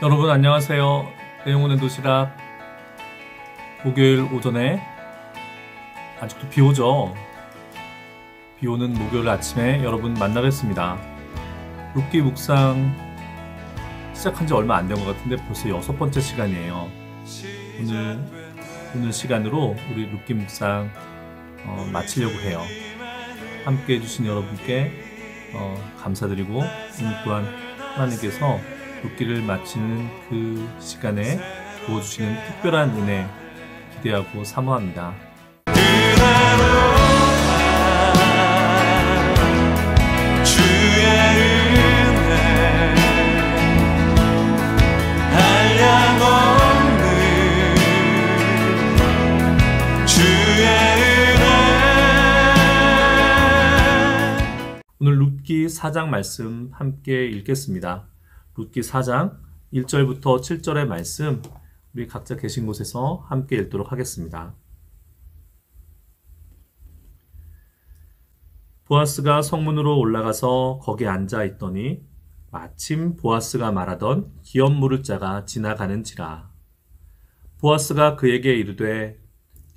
여러분 안녕하세요. 내용은의 도시락 목요일 오전에 아직도 비 오죠. 비 오는 목요일 아침에 여러분 만나뵙습니다. 룻기 묵상 시작한 지 얼마 안 된 것 같은데 벌써 6번째 시간이에요. 오늘 시간으로 우리 룻기 묵상 마치려고 해요. 함께 해주신 여러분께 감사드리고 오늘 또한 하나님께서 룻기를 마치는 그 시간에 부어주시는 특별한 은혜 기대하고 사모합니다. 오늘 룻기 4장 말씀 함께 읽겠습니다. 룻기 4장 1절부터 7절의 말씀 우리 각자 계신 곳에서 함께 읽도록 하겠습니다. 보아스가 성문으로 올라가서 거기 앉아 있더니 마침 보아스가 말하던 기업 물을 자가 지나가는지라. 보아스가 그에게 이르되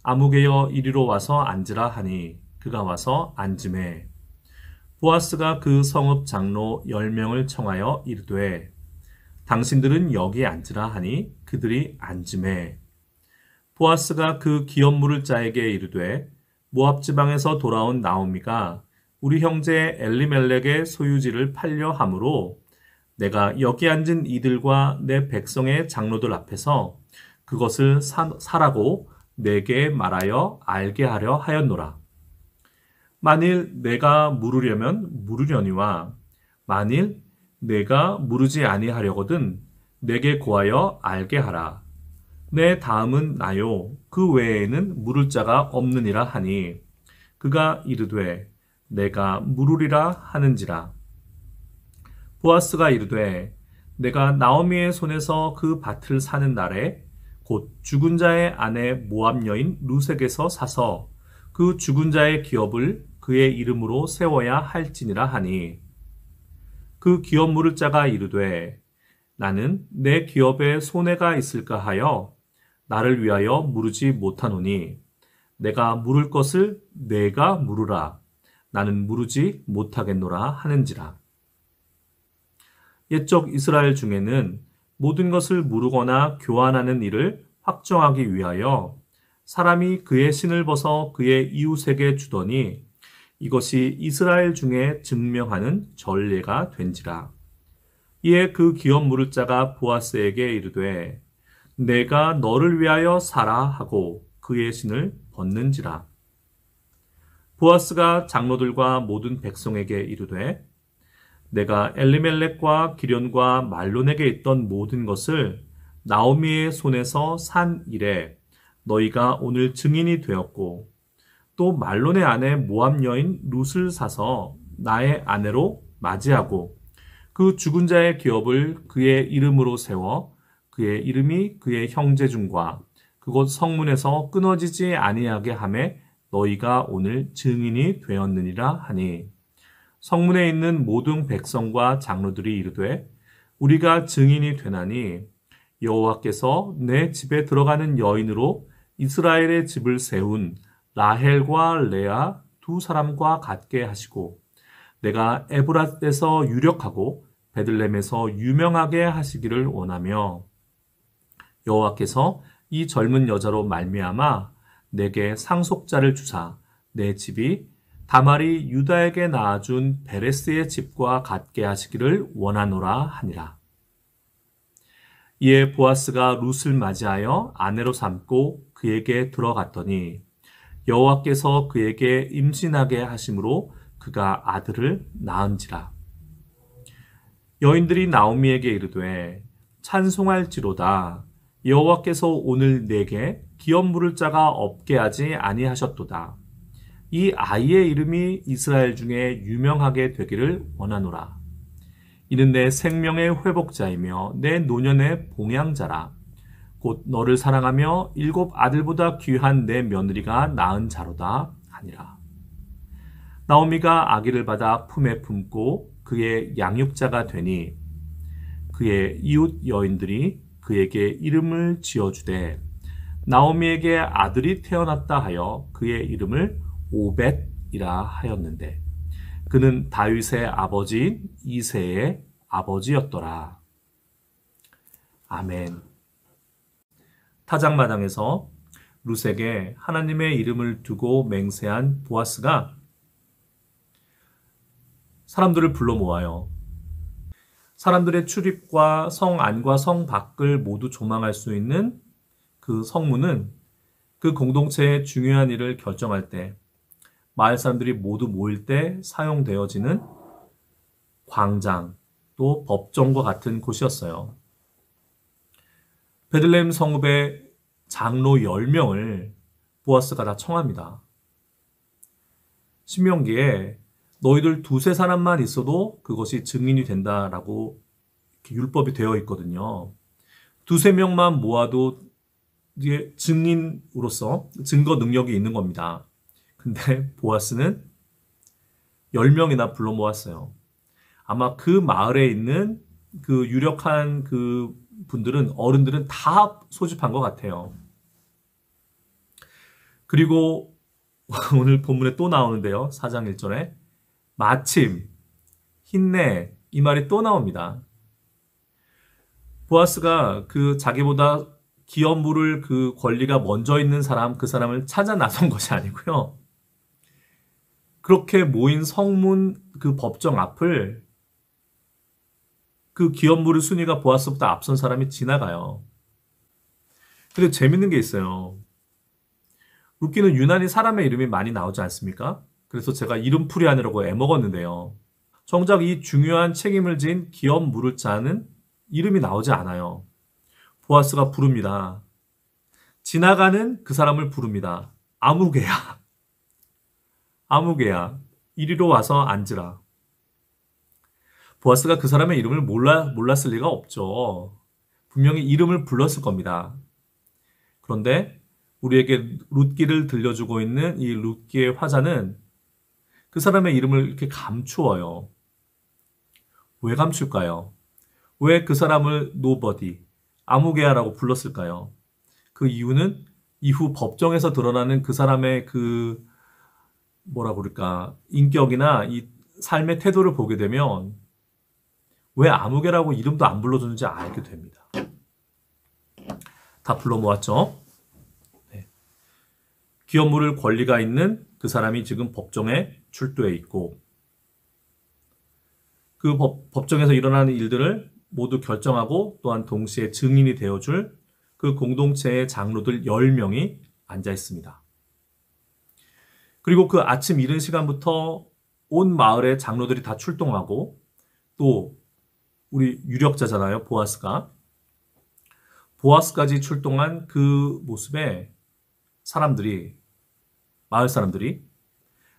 아무개여 이리로 와서 앉으라 하니 그가 와서 앉으매 보아스가 그 성읍 장로 10명을 청하여 이르되 당신들은 여기 앉으라 하니 그들이 앉으매 보아스가 그 기업 물을 자에게 이르되 모압 지방에서 돌아온 나오미가 우리 형제 엘리멜렉의 소유지를 팔려 함으로 내가 여기 앉은 이들과 내 백성의 장로들 앞에서 그것을 사라고 내게 말하여 알게 하려 하였노라. 만일 내가 물으려면 물으려니와 만일 내가 물으지 아니하려거든 내게 고하여 알게 하라. 내 다음은 나요 그 외에는 물을 자가 없느니라 하니 그가 이르되 내가 물으리라 하는지라. 보아스가 이르되 내가 나오미의 손에서 그 밭을 사는 날에 곧 죽은 자의 아내 모압 여인 룻에게서 사서 그 죽은 자의 기업을 그의 이름으로 세워야 할지니라 하니 그 기업 물을 자가 이르되 나는 내 기업에 손해가 있을까 하여 나를 위하여 물으지 못하노니 내가 물을 것을 내가 물으라. 나는 물으지 못하겠노라 하는지라. 옛적 이스라엘 중에는 모든 것을 물으거나 교환하는 일을 확정하기 위하여 사람이 그의 신을 벗어 그의 이웃에게 주더니 이것이 이스라엘 중에 증명하는 전례가 된지라. 이에 그 기업 물을 자가 보아스에게 이르되 내가 너를 위하여 사라 하고 그의 신을 벗는지라. 보아스가 장로들과 모든 백성에게 이르되 내가 엘리멜렉과 기련과 말론에게 있던 모든 것을 나오미의 손에서 산 이래 너희가 오늘 증인이 되었고 또 말론의 아내 모압 여인 룻을 사서 나의 아내로 맞이하고 그 죽은 자의 기업을 그의 이름으로 세워 그의 이름이 그의 형제 중과 그곳 성문에서 끊어지지 아니하게 하매 너희가 오늘 증인이 되었느니라 하니 성문에 있는 모든 백성과 장로들이 이르되 우리가 증인이 되나니 여호와께서 내 집에 들어가는 여인으로 이스라엘의 집을 세운 라헬과 레아 두 사람과 같게 하시고 내가 에브랏에서 유력하고 베들레헴에서 유명하게 하시기를 원하며 여호와께서 이 젊은 여자로 말미암아 내게 상속자를 주사 내 집이 다말이 유다에게 낳아준 베레스의 집과 같게 하시기를 원하노라 하니라. 이에 보아스가 룻을 맞이하여 아내로 삼고 그에게 들어갔더니 여호와께서 그에게 임신하게 하심으로 그가 아들을 낳은지라. 여인들이 나오미에게 이르되 찬송할지로다. 여호와께서 오늘 내게 기업 물을 자가 없게 하지 아니하셨도다. 이 아이의 이름이 이스라엘 중에 유명하게 되기를 원하노라. 이는 내 생명의 회복자이며 내 노년의 봉양자라. 곧 너를 사랑하며 7 아들보다 귀한 내 며느리가 낳은 자로다 하니라. 나오미가 아기를 받아 품에 품고 그의 양육자가 되니 그의 이웃 여인들이 그에게 이름을 지어주되 나오미에게 아들이 태어났다 하여 그의 이름을 오벳이라 하였는데 그는 다윗의 아버지인 이새의 아버지였더라. 아멘. 타작마당에서 룻에게 하나님의 이름을 두고 맹세한 보아스가 사람들을 불러 모아요. 사람들의 출입과 성 안과 성 밖을 모두 조망할 수 있는 그 성문은 그 공동체의 중요한 일을 결정할 때 마을 사람들이 모두 모일 때 사용되어지는 광장 또 법정과 같은 곳이었어요. 베들레헴 성읍의 장로 10명을 보아스가 다 청합니다. 신명기에 너희들 두세 사람만 있어도 그것이 증인이 된다라고 율법이 되어 있거든요. 두세 명만 모아도 이게 증인으로서 증거 능력이 있는 겁니다. 근데 보아스는 10명이나 불러 모았어요. 아마 그 마을에 있는 그 유력한 그 분들은 어른들은 다 소집한 것 같아요. 그리고 오늘 본문에 또 나오는데요. 4장 1절에 마침, 힘내 이 말이 또 나옵니다. 보아스가 그 자기보다 기업 물을 그 권리가 먼저 있는 사람, 그 사람을 찾아 나선 것이 아니고요. 그렇게 모인 성문 그 법정 앞을 그 기업 물을 순위가 보아스보다 앞선 사람이 지나가요. 근데 재밌는 게 있어요. 룻기는 유난히 사람의 이름이 많이 나오지 않습니까? 그래서 제가 이름풀이 하느라고 애먹었는데요. 정작 이 중요한 책임을 진 기업 물을 자는 이름이 나오지 않아요. 보아스가 부릅니다. 지나가는 그 사람을 부릅니다. 아무개야. 아무개야. 이리로 와서 앉으라. 보아스가 그 사람의 이름을 몰랐을 리가 없죠. 분명히 이름을 불렀을 겁니다. 그런데 우리에게 룻기를 들려주고 있는 이 룻기의 화자는 그 사람의 이름을 이렇게 감추어요. 왜 감출까요? 왜 그 사람을 nobody, 아무개야라고 불렀을까요? 그 이유는 이후 법정에서 드러나는 그 사람의 그 뭐라 그럴까 인격이나 이 삶의 태도를 보게 되면 왜 아무개라고 이름도 안 불러주는지 알게 됩니다. 다 불러 모았죠? 네. 기업 물을 권리가 있는 그 사람이 지금 법정에 출두해 있고 그 법정에서 일어나는 일들을 모두 결정하고 또한 동시에 증인이 되어줄 그 공동체의 장로들 10명이 앉아 있습니다. 그리고 그 아침 이른 시간부터 온 마을의 장로들이 다 출동하고 또 우리 유력자잖아요. 보아스까지 출동한 그 모습에 마을 사람들이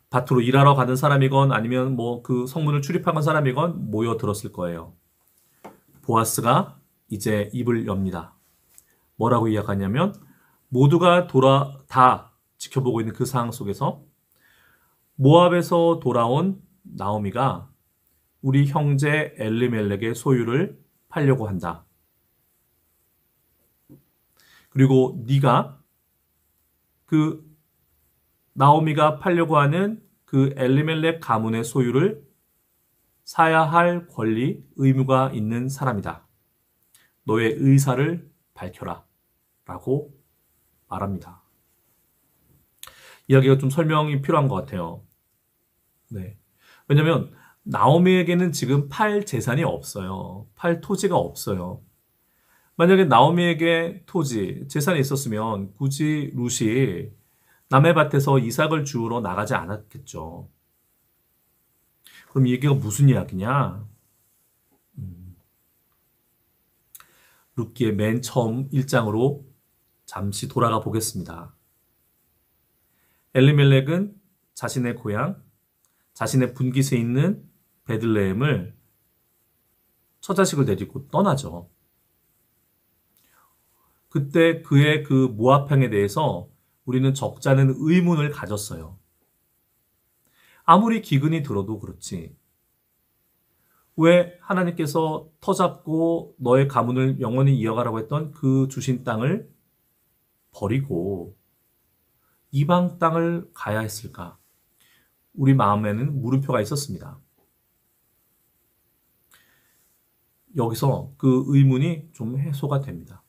밭으로 일하러 가는 사람이건 아니면 뭐 그 성문을 출입한 사람이건 모여들었을 거예요. 보아스가 이제 입을 엽니다. 뭐라고 이야기하냐면 모두가 다 지켜보고 있는 그 상황 속에서 모압에서 돌아온 나오미가 우리 형제 엘리멜렉의 소유를 팔려고 한다. 그리고 네가 그 나오미가 팔려고 하는 그 엘리멜렉 가문의 소유를 사야 할 권리, 의무가 있는 사람이다. 너의 의사를 밝혀라. 라고 말합니다. 이야기가 좀 설명이 필요한 것 같아요. 네. 왜냐면 나오미에게는 지금 팔 재산이 없어요. 팔 토지가 없어요. 만약에 나오미에게 토지, 재산이 있었으면 굳이 룻이 남의 밭에서 이삭을 주우러 나가지 않았겠죠. 그럼 이 얘기가 무슨 이야기냐? 룻기의 맨 처음 1장으로 잠시 돌아가 보겠습니다. 엘리멜렉은 자신의 고향, 자신의 분깃에 있는 베들레헴을 처자식을 데리고 떠나죠. 그때 그의 그 모압행에 대해서 우리는 적잖은 의문을 가졌어요. 아무리 기근이 들어도 그렇지. 왜 하나님께서 터잡고 너의 가문을 영원히 이어가라고 했던 그 주신 땅을 버리고 이방 땅을 가야 했을까? 우리 마음에는 물음표가 있었습니다. 여기서 그 의문이 좀 해소가 됩니다.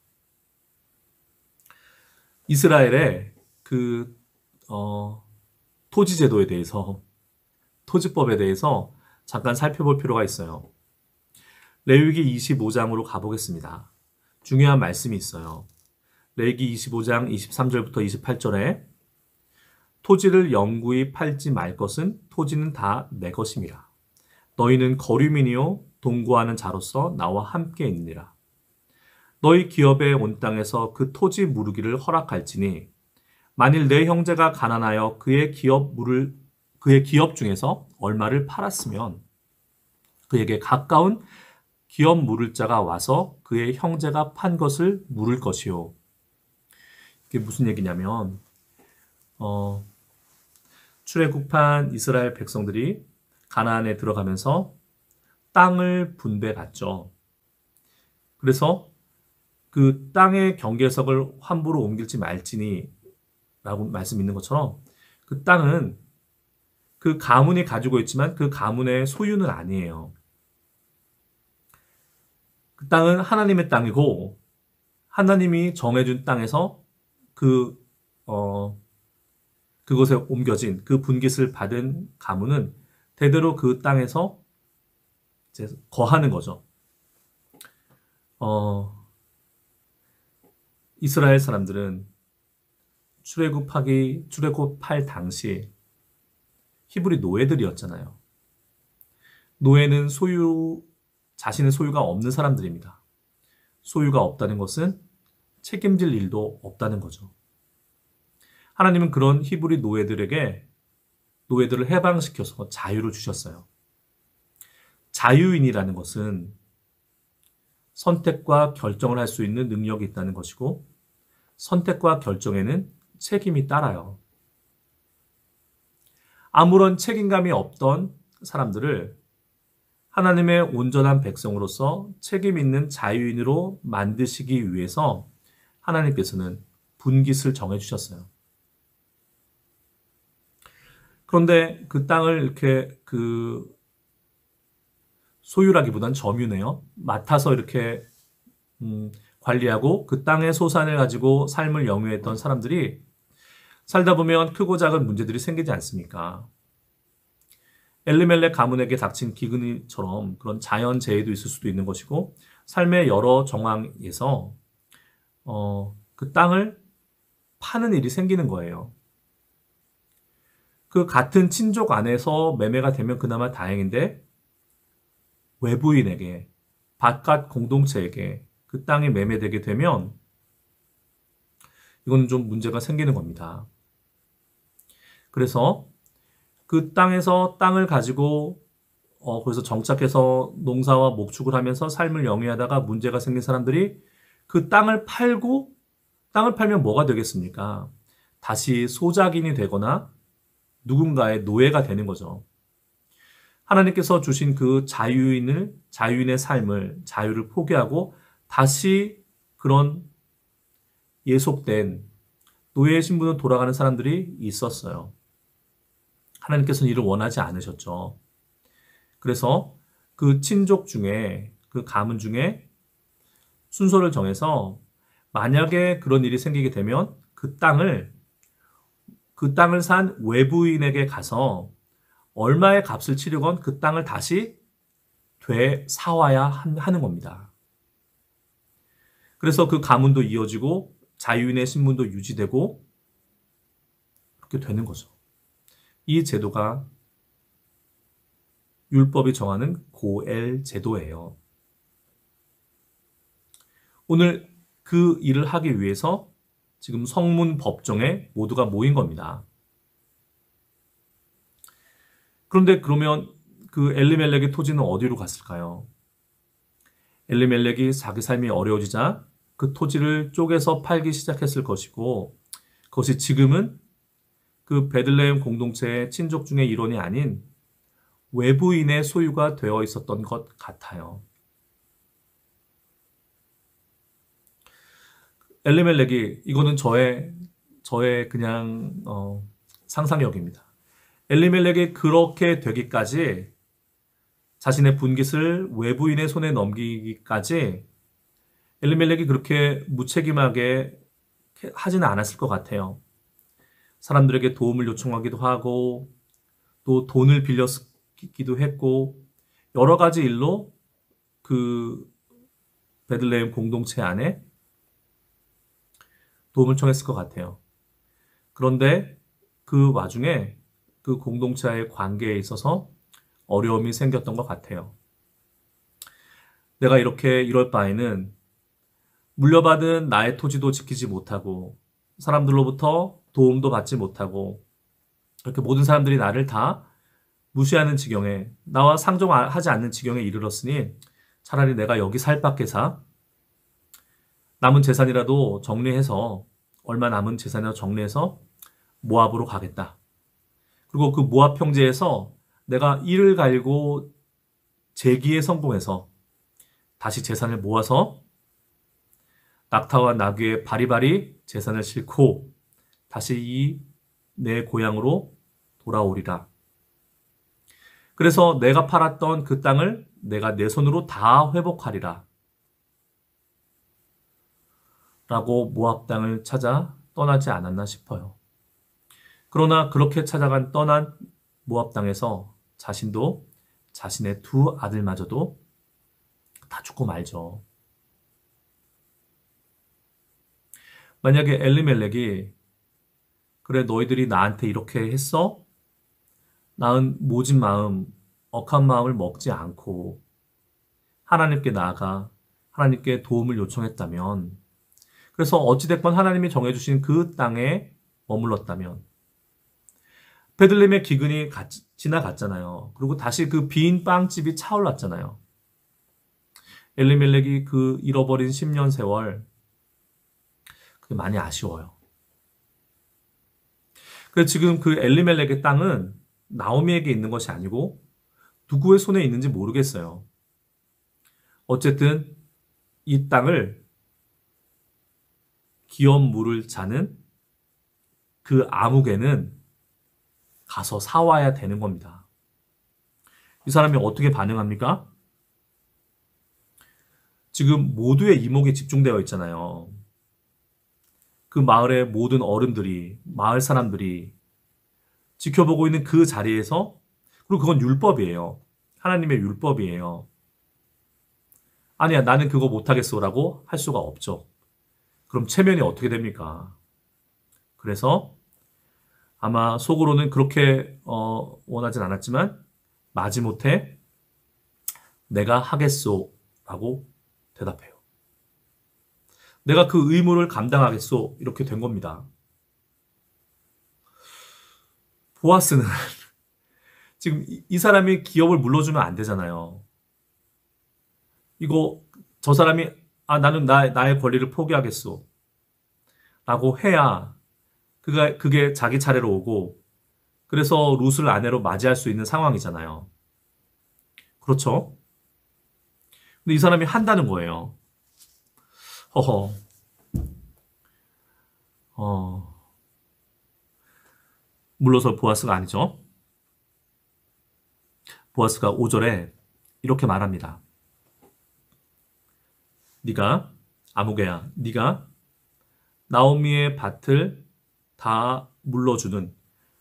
이스라엘의 그 토지제도에 대해서, 토지법에 대해서 잠깐 살펴볼 필요가 있어요. 레위기 25장으로 가보겠습니다. 중요한 말씀이 있어요. 레위기 25장 23절부터 28절에 토지를 영구히 팔지 말 것은 토지는 다 내 것임이라. 너희는 거류민이요 동거하는 자로서 나와 함께 있느니라. 너희 기업에 온 땅에서 그 토지 무르기를 허락할지니 만일 내 형제가 가난하여 그의 기업 중에서 얼마를 팔았으면 그에게 가까운 기업 물을 자가 와서 그의 형제가 판 것을 물을 것이요. 이게 무슨 얘기냐면 출애굽한 이스라엘 백성들이 가나안에 들어가면서 땅을 분배받죠. 그래서 그 땅의 경계석을 함부로 옮길지 말지니 라고 말씀 있는 것처럼 그 땅은 그 가문이 가지고 있지만 그 가문의 소유는 아니에요. 그 땅은 하나님의 땅이고 하나님이 정해준 땅에서 그곳에 옮겨진 그 분깃을 받은 가문은 대대로 그 땅에서 이제 거하는 거죠. 이스라엘 사람들은 출애굽할 당시 히브리 노예들이었잖아요. 노예는 자신의 소유가 없는 사람들입니다. 소유가 없다는 것은 책임질 일도 없다는 거죠. 하나님은 그런 히브리 노예들을 해방시켜서 자유를 주셨어요. 자유인이라는 것은 선택과 결정을 할 수 있는 능력이 있다는 것이고 선택과 결정에는 책임이 따라요. 아무런 책임감이 없던 사람들을 하나님의 온전한 백성으로서 책임 있는 자유인으로 만드시기 위해서 하나님께서는 분깃을 정해주셨어요. 그런데 그 땅을 이렇게 소유라기보단 점유네요. 맡아서 이렇게 관리하고 그 땅의 소산을 가지고 삶을 영위했던 사람들이 살다 보면 크고 작은 문제들이 생기지 않습니까? 엘리멜렉 가문에게 닥친 기근처럼 그런 자연재해도 있을 수도 있는 것이고 삶의 여러 정황에서 그 땅을 파는 일이 생기는 거예요. 그 같은 친족 안에서 매매가 되면 그나마 다행인데 외부인에게, 바깥 공동체에게 그 땅이 매매되게 되면 이건 좀 문제가 생기는 겁니다. 그래서 그 땅에서 땅을 가지고 거기서 정착해서 농사와 목축을 하면서 삶을 영위하다가 문제가 생긴 사람들이 그 땅을 팔면 뭐가 되겠습니까? 다시 소작인이 되거나 누군가의 노예가 되는 거죠. 하나님께서 주신 그 자유인의 삶을, 자유를 포기하고 다시 그런 예속된 노예의 신분으로 돌아가는 사람들이 있었어요. 하나님께서는 이를 원하지 않으셨죠. 그래서 그 친족 중에, 그 가문 중에 순서를 정해서 만약에 그런 일이 생기게 되면 그 땅을 산 외부인에게 가서 얼마의 값을 치르건 그 땅을 다시 되사와야 하는 겁니다. 그래서 그 가문도 이어지고 자유인의 신분도 유지되고 그렇게 되는 거죠. 이 제도가 율법이 정하는 고엘 제도예요. 오늘 그 일을 하기 위해서 지금 성문 법정에 모두가 모인 겁니다. 그러면 그 엘리멜렉의 토지는 어디로 갔을까요? 엘리멜렉이 자기 삶이 어려워지자 그 토지를 쪼개서 팔기 시작했을 것이고 그것이 지금은 그 베들레헴 공동체의 친족 중의 일원이 아닌 외부인의 소유가 되어 있었던 것 같아요. 엘리멜렉이 이거는 저의 그냥 상상력입니다. 엘리멜렉이 그렇게 되기까지 자신의 분깃을 외부인의 손에 넘기기까지 엘리멜렉이 그렇게 무책임하게 하지는 않았을 것 같아요. 사람들에게 도움을 요청하기도 하고 또 돈을 빌려 쓰기도 했고 여러 가지 일로 그 베들레헴 공동체 안에 도움을 청했을 것 같아요. 그런데 그 와중에 그 공동체와의 관계에 있어서 어려움이 생겼던 것 같아요. 내가 이렇게 이럴 바에는 물려받은 나의 토지도 지키지 못하고 사람들로부터 도움도 받지 못하고 이렇게 모든 사람들이 나를 다 무시하는 지경에 나와 상종하지 않는 지경에 이르렀으니 차라리 내가 여기 살 밖에사 남은 재산이라도 정리해서 얼마 남은 재산이라도 정리해서 모압으로 가겠다. 그리고 그 모압 평지에서 내가 이를 갈고 재기에 성공해서 다시 재산을 모아서 낙타와 나귀의 바리바리 재산을 싣고 다시 이 내 고향으로 돌아오리라. 그래서 내가 팔았던 그 땅을 내가 내 손으로 다 회복하리라. 라고 모압 땅을 찾아 떠나지 않았나 싶어요. 그러나 그렇게 떠난 모압 땅에서 자신도 자신의 두 아들마저도 다 죽고 말죠. 만약에 엘리멜렉이 그래 너희들이 나한테 이렇게 했어? 나은 모진 마음, 억한 마음을 먹지 않고 하나님께 나아가 하나님께 도움을 요청했다면 그래서 어찌됐건 하나님이 정해주신 그 땅에 머물렀다면 베들레헴의 기근이 지나갔잖아요. 그리고 다시 그 빈 빵집이 차올랐잖아요. 엘리멜렉이 그 잃어버린 10년 세월 그게 많이 아쉬워요. 그래서 지금 그 엘리멜렉의 땅은 나오미에게 있는 것이 아니고 누구의 손에 있는지 모르겠어요. 어쨌든 이 땅을 기업 물을 자는 그 아무개는 가서 사와야 되는 겁니다. 이 사람이 어떻게 반응합니까? 지금 모두의 이목이 집중되어 있잖아요. 그 마을의 모든 어른들이, 마을 사람들이 지켜보고 있는 그 자리에서, 그리고 그건 율법이에요. 하나님의 율법이에요. 아니야, 나는 그거 못하겠어라고 할 수가 없죠. 그럼 체면이 어떻게 됩니까? 그래서 아마 속으로는 그렇게 원하진 않았지만 마지못해 내가 하겠소라고 대답해요. 내가 그 의무를 감당하겠소 이렇게 된 겁니다. 보아스는 지금 이 사람이 기업을 물러주면 안 되잖아요. 이거 저 사람이 나는 나의 권리를 포기하겠소 라고 해야 그게 자기 차례로 오고 그래서 룻을 아내로 맞이할 수 있는 상황이잖아요. 그렇죠? 근데 이 사람이 한다는 거예요. 허허. 물러서 보아스가 아니죠. 보아스가 5절에 이렇게 말합니다. 네가 아무개야, 네가 나오미의 밭을 다 물러주는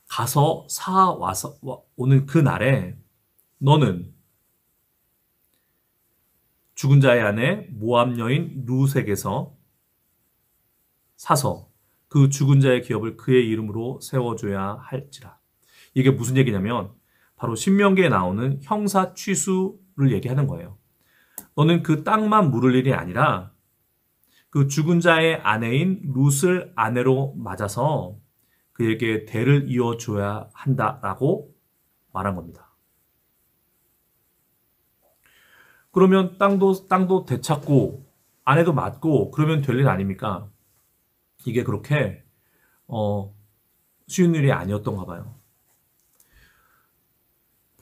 가서 사와서 오는 그 날에 너는 죽은 자의 아내 모압 여인 룻에게서 사서 그 죽은 자의 기업을 그의 이름으로 세워줘야 할지라. 이게 무슨 얘기냐면 바로 신명기에 나오는 형사 취수를 얘기하는 거예요. 너는 그 땅만 물을 일이 아니라 그 죽은 자의 아내인 룻을 아내로 맞아서 그에게 대를 이어줘야 한다라고 말한 겁니다. 그러면 땅도 되찾고 아내도 맞고 그러면 될 일 아닙니까? 이게 그렇게 쉬운 일이 아니었던가 봐요.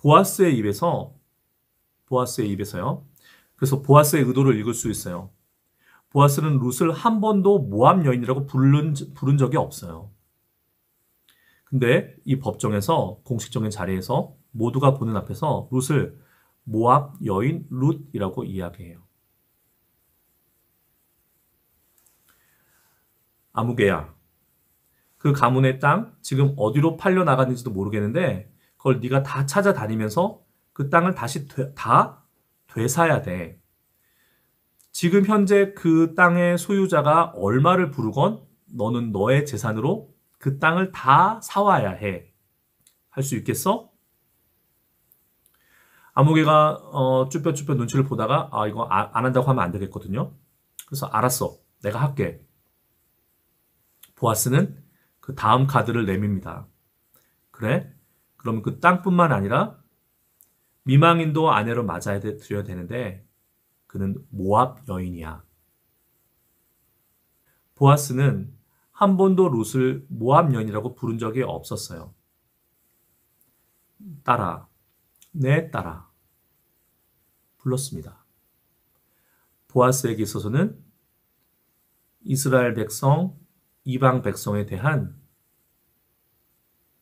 보아스의 입에서요. 그래서 보아스의 의도를 읽을 수 있어요. 보아스는 룻을 한 번도 모압 여인이라고 부른 적이 없어요. 근데 이 법정에서 공식적인 자리에서 모두가 보는 앞에서 룻을 모압 여인 룻이라고 이야기해요. 아무개야, 그 가문의 땅 지금 어디로 팔려 나갔는지도 모르겠는데 그걸 네가 다 찾아다니면서 그 땅을 다시 다 되사야 돼. 지금 현재 그 땅의 소유자가 얼마를 부르건 너는 너의 재산으로 그 땅을 다 사와야 해. 할 수 있겠어? 아무개가 쭈뼛쭈뼛 눈치를 보다가 이거 안 한다고 하면 안 되겠거든요. 그래서 알았어. 내가 할게. 보아스는 그 다음 카드를 내밉니다. 그래? 그럼 그 땅뿐만 아니라 미망인도 아내로 맞아야 드려야 되는데 그는 모압 여인이야. 보아스는 한 번도 룻을 모압 여인이라고 부른 적이 없었어요. 딸아, 내 딸아 불렀습니다. 보아스에게 있어서는 이스라엘 백성, 이방 백성에 대한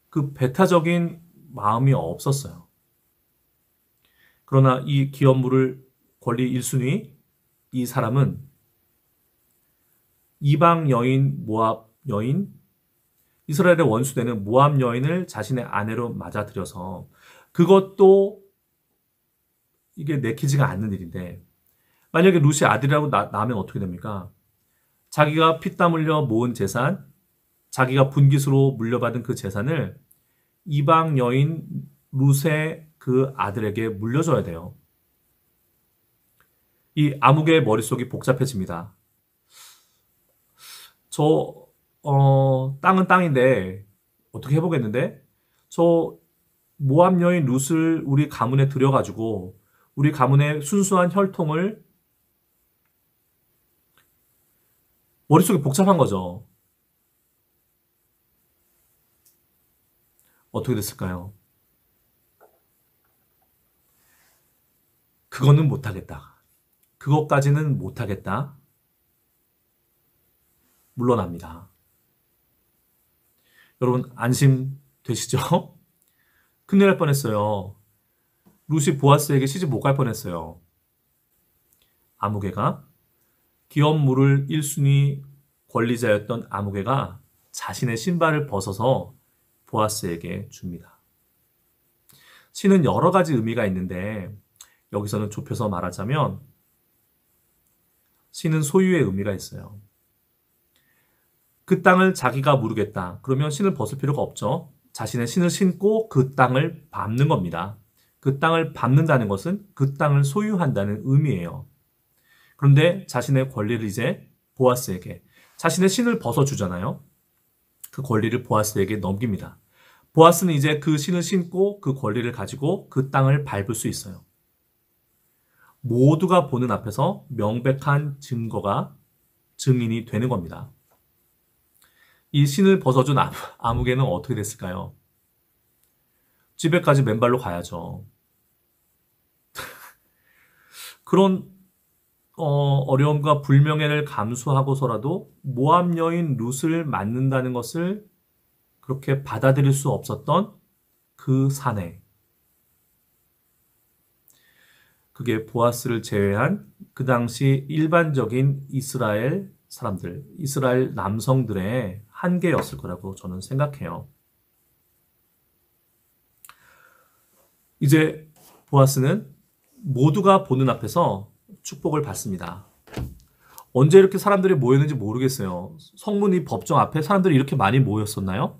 그 배타적인 마음이 없었어요. 그러나 이 기업물을 권리 1순위 이 사람은 이방 여인, 모압 여인, 이스라엘의 원수되는 모압 여인을 자신의 아내로 맞아들여서 그것도 이게 내키지가 않는 일인데 만약에 룻이 아들이라고 나면 어떻게 됩니까? 자기가 피땀 흘려 모은 재산, 자기가 분깃으로 물려받은 그 재산을 이방 여인 룻의 그 아들에게 물려줘야 돼요. 이 아무개의 머릿속이 복잡해집니다. 땅은 땅인데 어떻게 해보겠는데 저 모압 여인 룻을 우리 가문에 들여가지고 우리 가문의 순수한 혈통을 머릿속이 복잡한 거죠. 어떻게 됐을까요? 그거는 못하겠다. 그것까지는 못하겠다. 물러납니다. 여러분 안심되시죠? 큰일 날 뻔했어요. 룻이 보아스에게 시집 못 갈 뻔했어요. 아무개가 기업물을 1순위 권리자였던 아무개가 자신의 신발을 벗어서 보아스에게 줍니다. 시는 여러 가지 의미가 있는데 여기서는 좁혀서 말하자면 시는 소유의 의미가 있어요. 그 땅을 자기가 무르겠다. 그러면 신을 벗을 필요가 없죠. 자신의 신을 신고 그 땅을 밟는 겁니다. 그 땅을 밟는다는 것은 그 땅을 소유한다는 의미예요. 그런데 자신의 권리를 이제 보아스에게 자신의 신을 벗어주잖아요. 그 권리를 보아스에게 넘깁니다. 보아스는 이제 그 신을 신고 그 권리를 가지고 그 땅을 밟을 수 있어요. 모두가 보는 앞에서 명백한 증인이 되는 겁니다. 이 신을 벗어준 아무개는 어떻게 됐을까요? 집에까지 맨발로 가야죠. 그런 어려움과 불명예를 감수하고서라도 모압 여인 룻을 맞는다는 것을 그렇게 받아들일 수 없었던 그 사내. 그게 보아스를 제외한 그 당시 일반적인 이스라엘 사람들, 이스라엘 남성들의 한계였을 거라고 저는 생각해요. 이제 보아스는 모두가 보는 앞에서 축복을 받습니다. 언제 이렇게 사람들이 모였는지 모르겠어요. 성문이 법정 앞에 사람들이 이렇게 많이 모였었나요?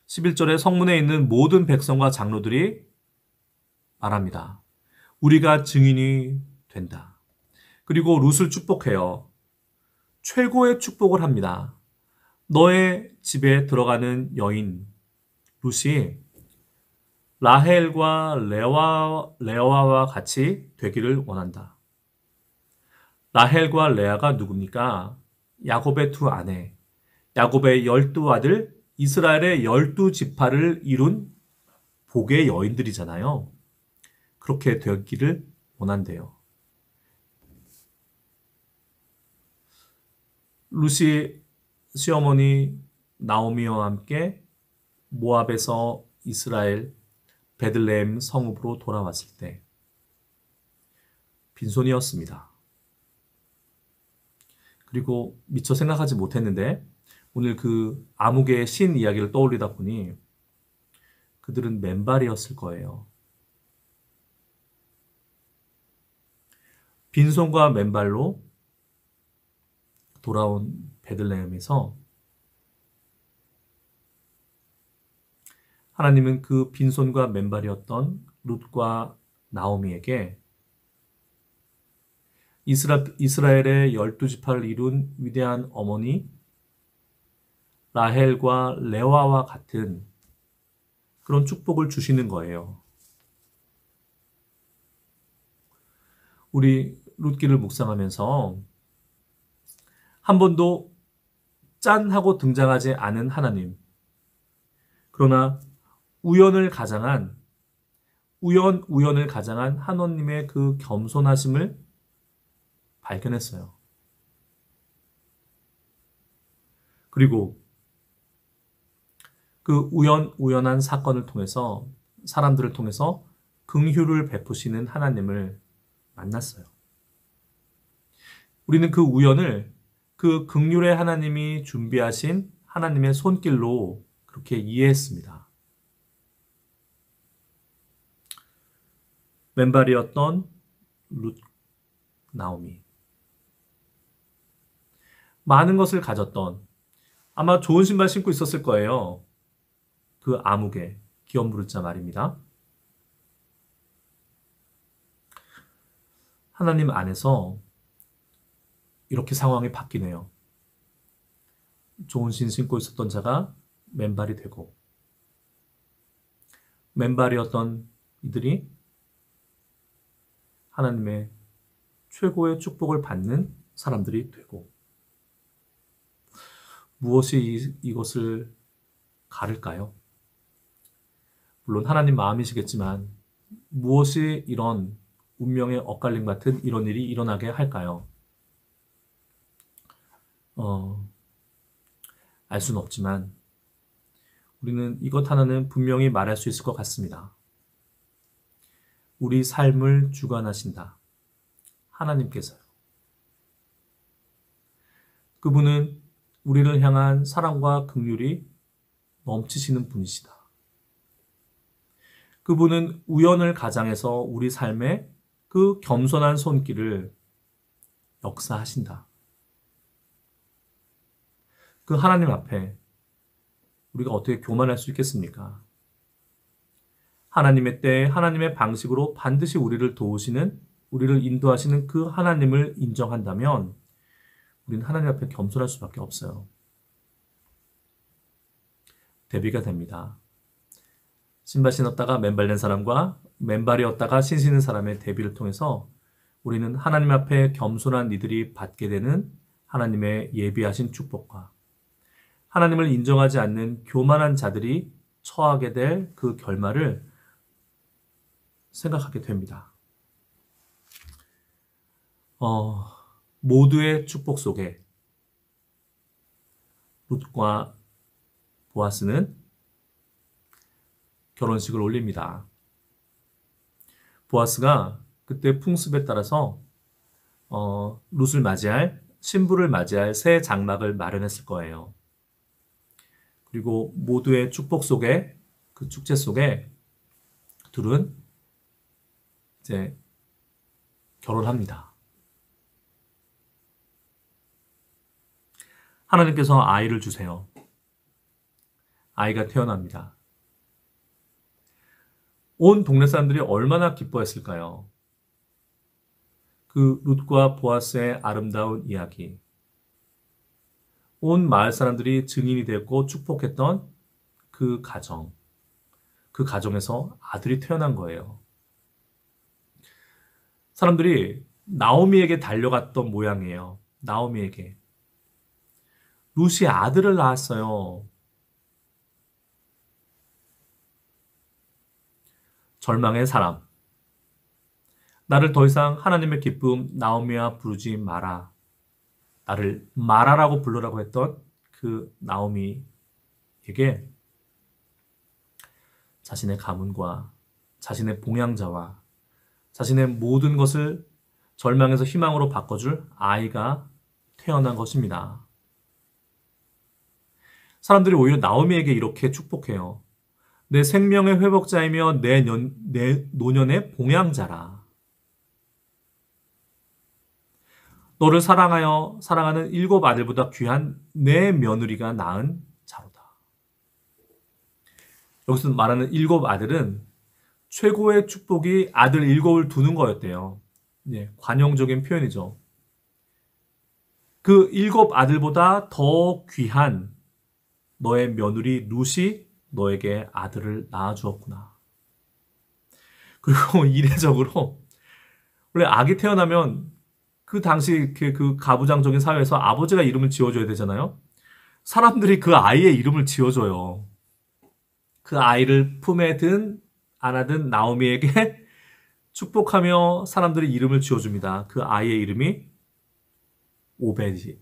11절에 성문에 있는 모든 백성과 장로들이 말합니다. 우리가 증인이 된다. 그리고 룻을 축복해요. 최고의 축복을 합니다. 너의 집에 들어가는 여인 룻이 라헬과 레아와 같이 되기를 원한다. 라헬과 레아가 누굽니까? 야곱의 두 아내, 야곱의 12아들, 이스라엘의 12지파를 이룬 복의 여인들이잖아요. 그렇게 되기를 원한대요. 룻이 시어머니 나오미와 함께 모압에서 이스라엘 베들레헴 성읍으로 돌아왔을 때 빈손이었습니다. 그리고 미처 생각하지 못했는데 오늘 그 아무개의 신 이야기를 떠올리다 보니 그들은 맨발이었을 거예요. 빈손과 맨발로 돌아온 베들레헴에서 하나님은 그 빈손과 맨발이었던 룻과 나오미에게 이스라엘의 12지파를 이룬 위대한 어머니 라헬과 레와와 같은 그런 축복을 주시는 거예요. 우리 룻기를 묵상하면서 한 번도 짠 하고 등장하지 않은 하나님. 그러나 우연을 가장한 하나님의 그 겸손하심을 발견했어요. 그리고 그 우연한 사건을 통해서 사람들을 통해서 긍휼을 베푸시는 하나님을 만났어요. 우리는 그 우연을 그 긍휼의 하나님이 준비하신 하나님의 손길로 그렇게 이해했습니다. 맨발이었던 룻, 나오미. 많은 것을 가졌던 아마 좋은 신발 신고 있었을 거예요. 그 아무개, 기업 무릇자 말입니다. 하나님 안에서 이렇게 상황이 바뀌네요. 좋은 신 신고 있었던 자가 맨발이 되고 맨발이었던 이들이 하나님의 최고의 축복을 받는 사람들이 되고 무엇이 이것을 가를까요? 물론 하나님 마음이시겠지만 무엇이 이런 운명의 엇갈림 같은 이런 일이 일어나게 할까요? 알 수는 없지만 우리는 이것 하나는 분명히 말할 수 있을 것 같습니다. 우리 삶을 주관하신다. 하나님께서요. 그분은 우리를 향한 사랑과 긍휼이 넘치시는 분이시다. 그분은 우연을 가장해서 우리 삶에 그 겸손한 손길을 역사하신다. 그 하나님 앞에 우리가 어떻게 교만할 수 있겠습니까? 하나님의 때에 하나님의 방식으로 반드시 우리를 도우시는, 우리를 인도하시는 그 하나님을 인정한다면 우리는 하나님 앞에 겸손할 수밖에 없어요. 대비가 됩니다. 신발 신었다가 맨발 된 사람과 맨발이었다가 신 신은 사람의 대비를 통해서 우리는 하나님 앞에 겸손한 이들이 받게 되는 하나님의 예비하신 축복과 하나님을 인정하지 않는 교만한 자들이 처하게 될 그 결말을 생각하게 됩니다. 모두의 축복 속에 룻과 보아스는 결혼식을 올립니다. 보아스가 그때 풍습에 따라서 룻을 맞이할, 신부를 맞이할 새 장막을 마련했을 거예요. 그리고 모두의 축복 속에, 그 축제 속에 둘은 이제 결혼합니다. 하나님께서 아이를 주세요. 아이가 태어납니다. 온 동네 사람들이 얼마나 기뻐했을까요? 그 룻과 보아스의 아름다운 이야기. 온 마을 사람들이 증인이 되었고 축복했던 그 가정. 그 가정에서 아들이 태어난 거예요. 사람들이 나오미에게 달려갔던 모양이에요. 나오미에게. 룻이 아들을 낳았어요. 절망의 사람. 나를 더 이상 하나님의 기쁨 나오미야 부르지 마라. 나를 마라라고 부르라고 했던 그 나오미에게 자신의 가문과 자신의 봉양자와 자신의 모든 것을 절망에서 희망으로 바꿔줄 아이가 태어난 것입니다. 사람들이 오히려 나오미에게 이렇게 축복해요. 내 생명의 회복자이며 내 노년의 봉양자라. 너를 사랑하는 7 아들보다 귀한 내 며느리가 낳은 자로다. 여기서 말하는 7 아들은 최고의 축복이 아들 7을 두는 거였대요. 관용적인 표현이죠. 그 7 아들보다 더 귀한 너의 며느리 룻이 너에게 아들을 낳아주었구나. 그리고 이례적으로 원래 아기 태어나면 그 당시 그 가부장적인 사회에서 아버지가 이름을 지어줘야 되잖아요. 사람들이 그 아이의 이름을 지어줘요. 그 아이를 품에 안아든 나오미에게 축복하며 사람들이 이름을 지어줍니다. 그 아이의 이름이 오벳이에요.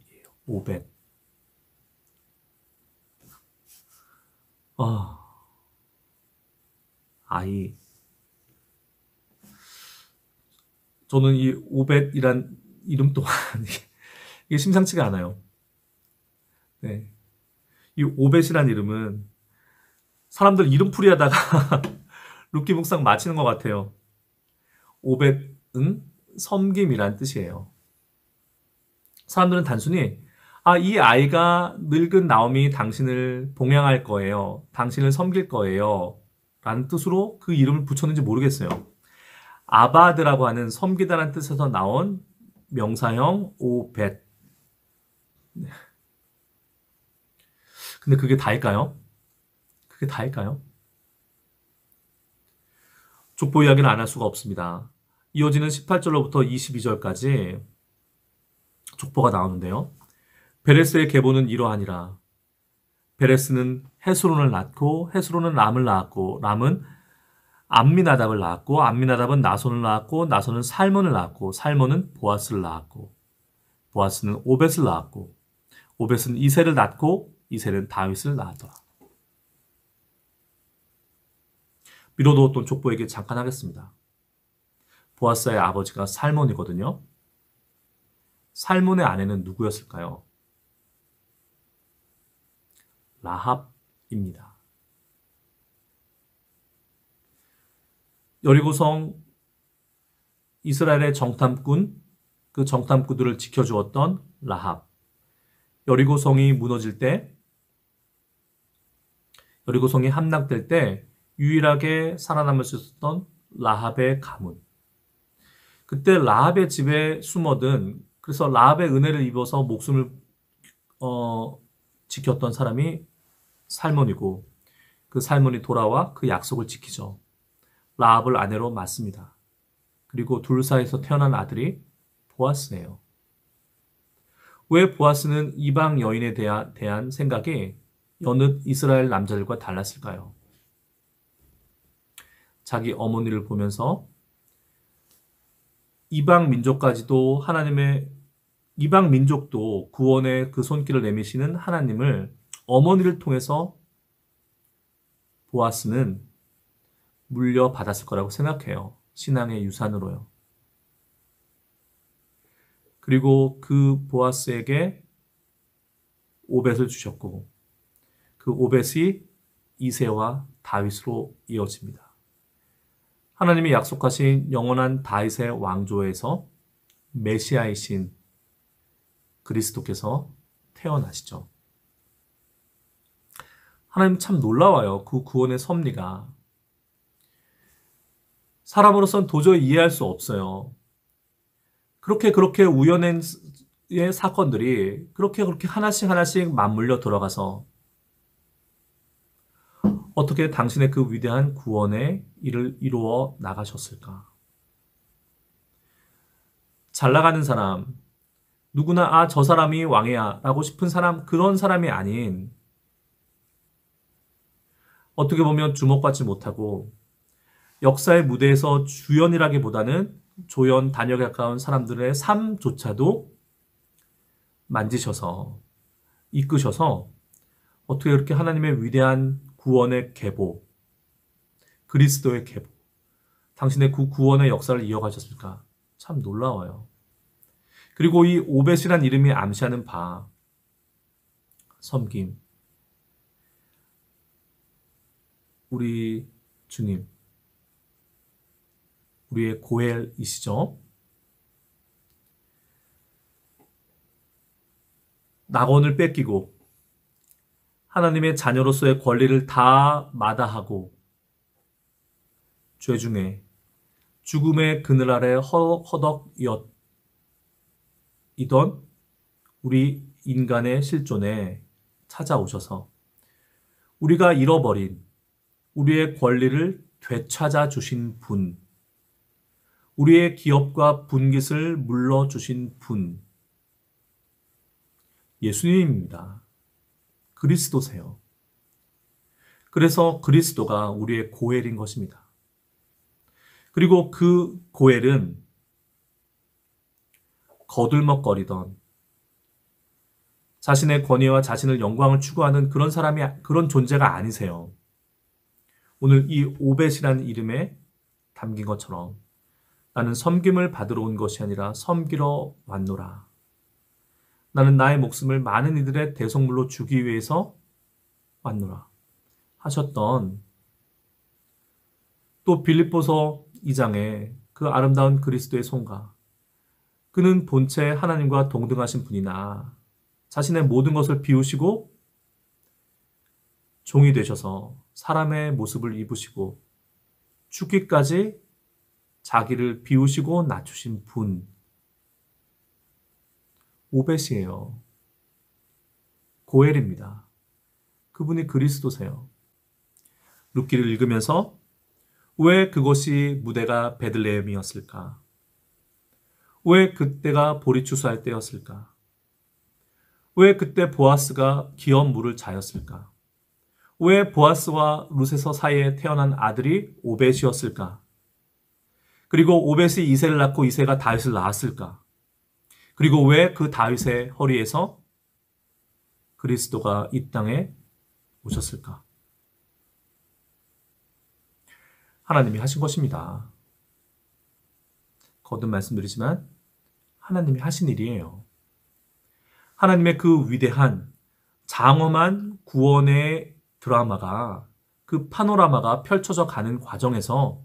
오벳. 아이. 저는 이 오벳이란 이름 또한 이게 심상치가 않아요. 네. 이 오벳이란 이름은 사람들 이름풀이 하다가 룻기 묵상 마치는 것 같아요. 오벳은 섬김이란 뜻이에요. 사람들은 단순히 이 아이가 늙은 나오미 당신을 봉양할 거예요. 당신을 섬길 거예요. 라는 뜻으로 그 이름을 붙였는지 모르겠어요. 아바드라고 하는 섬기다라는 뜻에서 나온 명사형 오벳. 근데 그게 다일까요? 그게 다일까요? 족보 이야기는 안 할 수가 없습니다. 이어지는 18절로부터 22절까지 족보가 나오는데요. 베레스의 계보는 이러하니라. 베레스는 헤스론을 낳고 헤스론은 람을 낳았고 람은 암미나답을 낳았고 암미나답은 나손을 낳았고 나손은 살몬을 낳았고 살몬은 보아스를 낳았고 보아스는 오벳을 낳았고 오벳은 이새를 낳고 이새는 다윗을 낳았더라. 미뤄두었던 족보 얘기 잠깐 하겠습니다. 보아스의 아버지가 살몬이거든요. 살몬의 아내는 누구였을까요? 라합입니다. 여리고성 이스라엘의 정탐꾼, 그 정탐꾼들을 지켜주었던 라합. 여리고성이 무너질 때, 여리고성이 함락될 때 유일하게 살아남을 수 있었던 라합의 가문. 그때 라합의 집에 숨어든, 그래서 라합의 은혜를 입어서 목숨을 지켰던 사람이 살몬이고, 그 살몬이 돌아와 그 약속을 지키죠. 라합을 아내로 맞습니다. 그리고 둘 사이에서 태어난 아들이 보아스예요. 왜 보아스는 이방 여인에 대한 생각이 여느 이스라엘 남자들과 달랐을까요? 자기 어머니를 보면서 이방 민족도 구원의 그 손길을 내미시는 하나님을 어머니를 통해서 보아스는 물려받았을 거라고 생각해요. 신앙의 유산으로요. 그리고 그 보아스에게 오벳을 주셨고 그 오벳이 이새와 다윗으로 이어집니다. 하나님이 약속하신 영원한 다윗의 왕조에서 메시아이신 그리스도께서 태어나시죠. 하나님 참 놀라워요. 그 구원의 섭리가. 사람으로서는 도저히 이해할 수 없어요. 그렇게 우연의 사건들이 그렇게 하나씩 맞물려 들어가서 어떻게 당신의 그 위대한 구원의 일을 이루어 나가셨을까? 잘 나가는 사람, 누구나 저 사람이 왕이야 라고 싶은 사람, 그런 사람이 아닌 어떻게 보면 주목받지 못하고 역사의 무대에서 주연이라기보다는 조연, 단역에 가까운 사람들의 삶조차도 만지셔서 이끄셔서 어떻게 그렇게 하나님의 위대한 구원의 계보, 그리스도의 계보, 당신의 그 구원의 역사를 이어가셨을까? 참 놀라워요. 그리고 이 오벳이란 이름이 암시하는 바, 섬김, 우리 주님, 우리의 고엘이시죠? 낙원을 뺏기고 하나님의 자녀로서의 권리를 다 마다하고 죄 중에 죽음의 그늘 아래 허덕이던 우리 인간의 실존에 찾아오셔서 우리가 잃어버린 우리의 권리를 되찾아 주신 분, 우리의 기업과 분깃을 물러주신 분, 예수님입니다. 그리스도세요. 그래서 그리스도가 우리의 고엘인 것입니다. 그리고 그 고엘은 거들먹거리던 자신의 권위와 자신의 영광을 추구하는 그런 존재가 아니세요. 오늘 이 오벳이라는 이름에 담긴 것처럼 나는 섬김을 받으러 온 것이 아니라 섬기러 왔노라. 나는 나의 목숨을 많은 이들의 대속물로 주기 위해서 왔노라 하셨던, 또 빌립보서 2장에 그 아름다운 그리스도의 손과 그는 본체 하나님과 동등하신 분이나 자신의 모든 것을 비우시고 종이 되셔서 사람의 모습을 입으시고 죽기까지 자기를 비우시고 낮추신 분, 오벳이에요. 고엘입니다. 그분이 그리스도세요. 룻기를 읽으면서 왜 그것이 무대가 베들레헴이었을까? 왜 그때가 보리 추수할 때였을까? 왜 그때 보아스가 기업 물을 자였을까? 왜 보아스와 룻에서 사이에 태어난 아들이 오벳이었을까? 그리고 오벳이 이새를 낳고 이새가 다윗을 낳았을까? 그리고 왜 그 다윗의 허리에서 그리스도가 이 땅에 오셨을까? 하나님이 하신 것입니다. 거듭 말씀드리지만 하나님이 하신 일이에요. 하나님의 그 위대한 장엄한 구원의 드라마가, 그 파노라마가 펼쳐져 가는 과정에서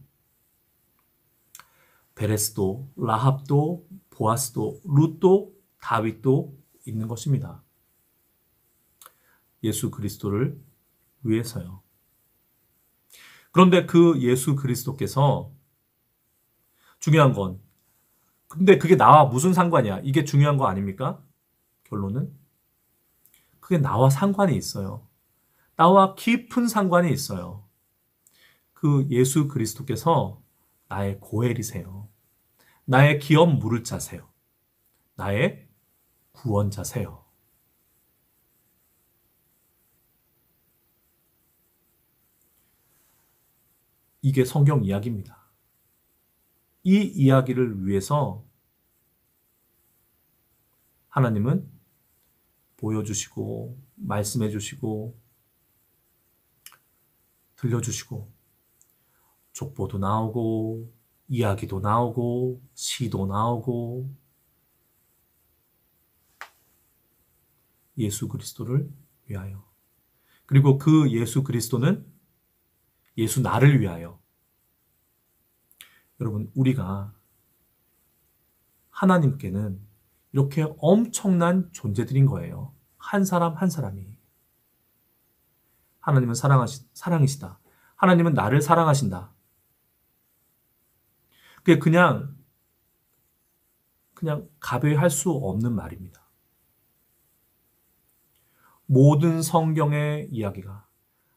베레스도, 라합도, 보아스도, 룻도, 다윗도 있는 것입니다. 예수 그리스도를 위해서요. 그런데 그 예수 그리스도께서, 중요한 건, 근데 그게 나와 무슨 상관이야? 이게 중요한 거 아닙니까? 결론은 그게 나와 상관이 있어요. 나와 깊은 상관이 있어요. 그 예수 그리스도께서 나의 고엘이세요. 나의 기업 물을 자세요. 나의 구원자세요. 이게 성경 이야기입니다. 이 이야기를 위해서 하나님은 보여주시고 말씀해 주시고 들려주시고 족보도 나오고 이야기도 나오고 시도 나오고 예수 그리스도를 위하여, 그리고 그 예수 그리스도는 예수 나를 위하여. 여러분, 우리가 하나님께는 이렇게 엄청난 존재들인 거예요. 한 사람 한 사람이. 하나님은 사랑이시다. 하나님은 나를 사랑하신다. 그게 그냥 가벼이 할 수 없는 말입니다. 모든 성경의 이야기가,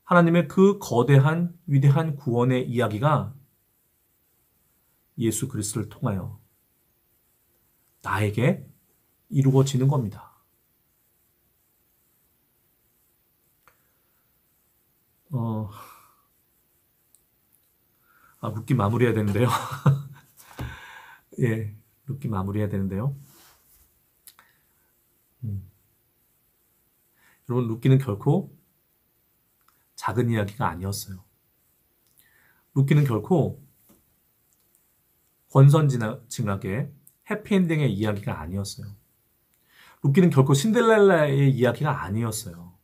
하나님의 그 거대한 위대한 구원의 이야기가 예수 그리스도를 통하여 나에게 이루어지는 겁니다. 묻기 마무리해야 되는데요. 예, 룻기 마무리해야 되는데요. 여러분, 룻기는 결코 작은 이야기가 아니었어요. 룻기는 결코 권선징악의 해피엔딩의 이야기가 아니었어요. 룻기는 결코 신데렐라의 이야기가 아니었어요.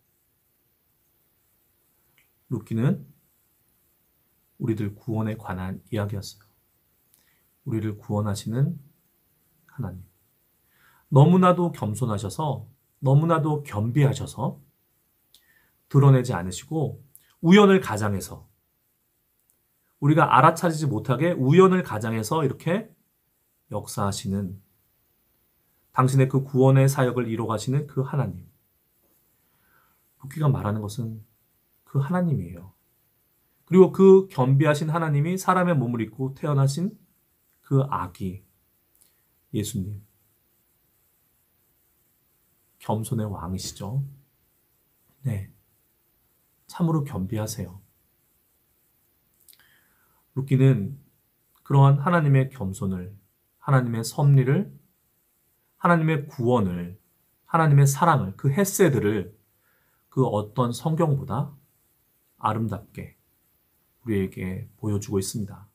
룻기는 우리들 구원에 관한 이야기였어요. 우리를 구원하시는 하나님. 너무나도 겸손하셔서, 너무나도 겸비하셔서 드러내지 않으시고 우연을 가장해서, 우리가 알아차리지 못하게 우연을 가장해서 이렇게 역사하시는, 당신의 그 구원의 사역을 이뤄가시는 그 하나님. 룻기가 말하는 것은 그 하나님이에요. 그리고 그 겸비하신 하나님이 사람의 몸을 입고 태어나신 그 아기 예수님. 겸손의 왕이시죠. 네, 참으로 겸비하세요. 룻기는 그러한 하나님의 겸손을, 하나님의 섭리를, 하나님의 구원을, 하나님의 사랑을, 그 헤세드를 그 어떤 성경보다 아름답게 우리에게 보여주고 있습니다.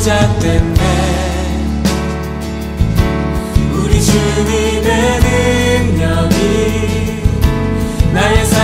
시작됐네. 우리 주님의 능력이 나의 삶